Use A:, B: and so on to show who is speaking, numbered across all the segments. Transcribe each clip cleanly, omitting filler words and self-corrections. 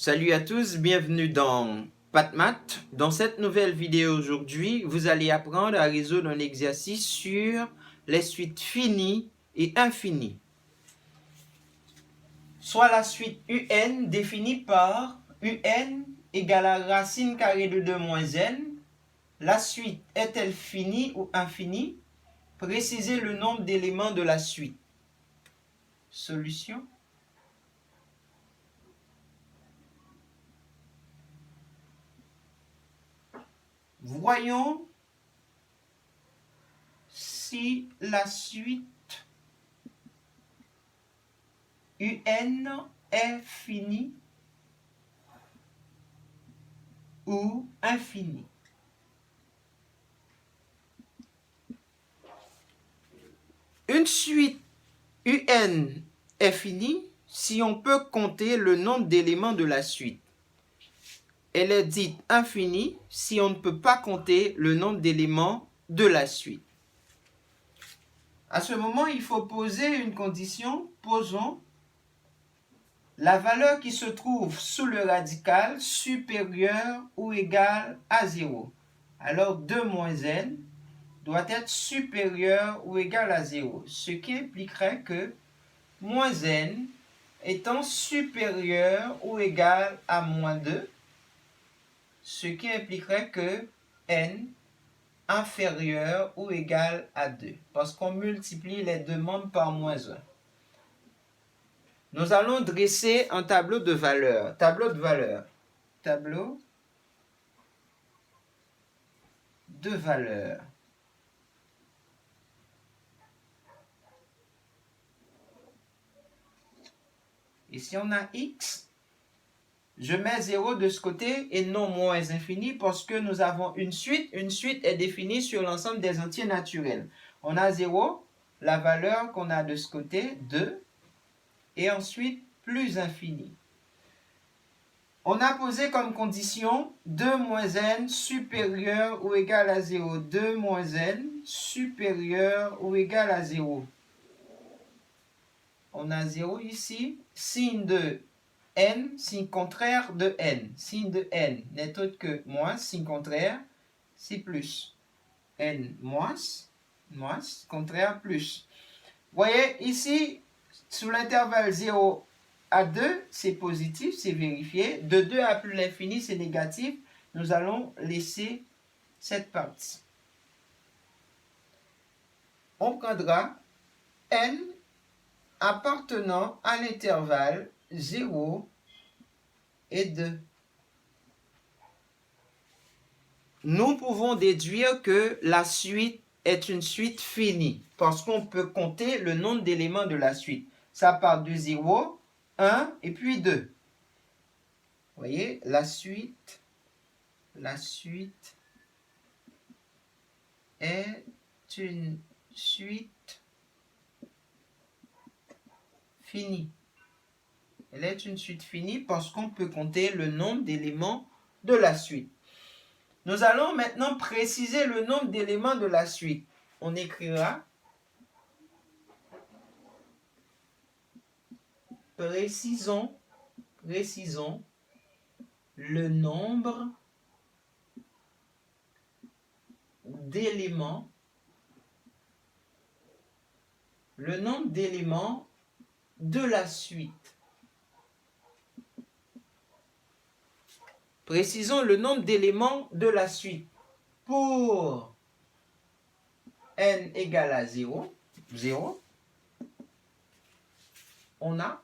A: Salut à tous, bienvenue dans PathMath. Dans cette nouvelle vidéo aujourd'hui, vous allez apprendre à résoudre un exercice sur les suites finies et infinies. Soit la suite un définie par un égale à racine carrée de 2 moins n. La suite est-elle finie ou infinie? Précisez le nombre d'éléments de la suite. Solution. Voyons si la suite un est finie ou infinie. Une suite un est finie si on peut compter le nombre d'éléments de la suite. Elle est dite infinie si on ne peut pas compter le nombre d'éléments de la suite. À ce moment, il faut poser une condition. Posons la valeur qui se trouve sous le radical supérieure ou égale à 0. Alors 2 moins n doit être supérieur ou égal à 0, ce qui impliquerait que moins n étant supérieur ou égal à moins 2, ce qui impliquerait que n inférieur ou égal à 2, parce qu'on multiplie les deux membres par moins 1. Nous allons dresser un tableau de valeurs. Tableau de valeurs. Tableau de valeurs. Ici, on a x. Je mets 0 de ce côté et non moins infini parce que nous avons une suite. Une suite est définie sur l'ensemble des entiers naturels. On a 0, la valeur qu'on a de ce côté, 2, et ensuite plus infini. On a posé comme condition 2 moins n supérieur ou égal à 0. 2 moins n supérieur ou égal à 0. On a 0 ici. Signe de n, signe contraire de n. Signe de n n'est autre que moins, signe contraire, c'est plus. N moins, contraire plus. Vous voyez, ici, sous l'intervalle 0 à 2, c'est positif, c'est vérifié. De 2 à plus l'infini, c'est négatif. Nous allons laisser cette partie. On prendra n appartenant à l'intervalle 0 et 2. Nous pouvons déduire que la suite est une suite finie parce qu'on peut compter le nombre d'éléments de la suite. Ça part de 0, 1 et puis 2. Vous voyez, la suite est une suite finie. Elle est une suite finie parce qu'on peut compter le nombre d'éléments de la suite. Nous allons maintenant préciser le nombre d'éléments de la suite. On écrira précisons le nombre d'éléments de la suite. Précisons le nombre d'éléments de la suite. Pour n égale à 0, on a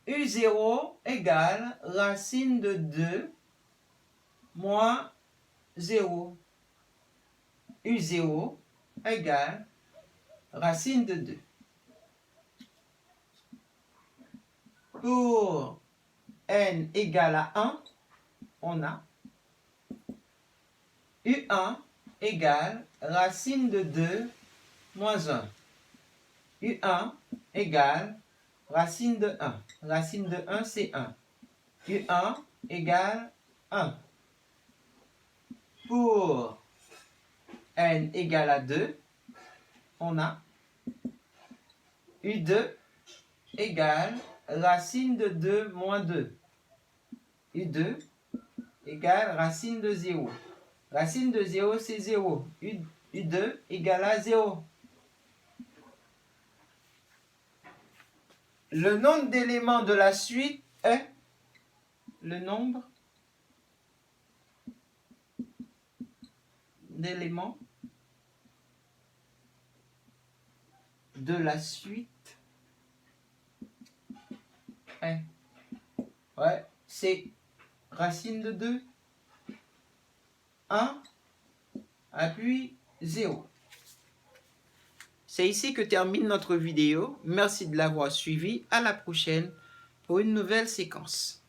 A: U0 égale racine de 2 moins 0. U0 égale racine de 2. Pour n égale à 1, on a U1 égale racine de 2 moins 1. U1 égale racine de 1. Racine de 1, c'est 1. U1 égale 1. Pour n égale à 2, on a U2 égale racine de 2 moins 2. U2 égale racine de 0. Racine de 0, c'est 0. U2 égale à 0. Le nombre d'éléments de la suite est le nombre d'éléments de la suite est. Ouais, c'est racine de 2, 1, puis 0. C'est ici que termine notre vidéo. Merci de l'avoir suivi. À la prochaine pour une nouvelle séquence.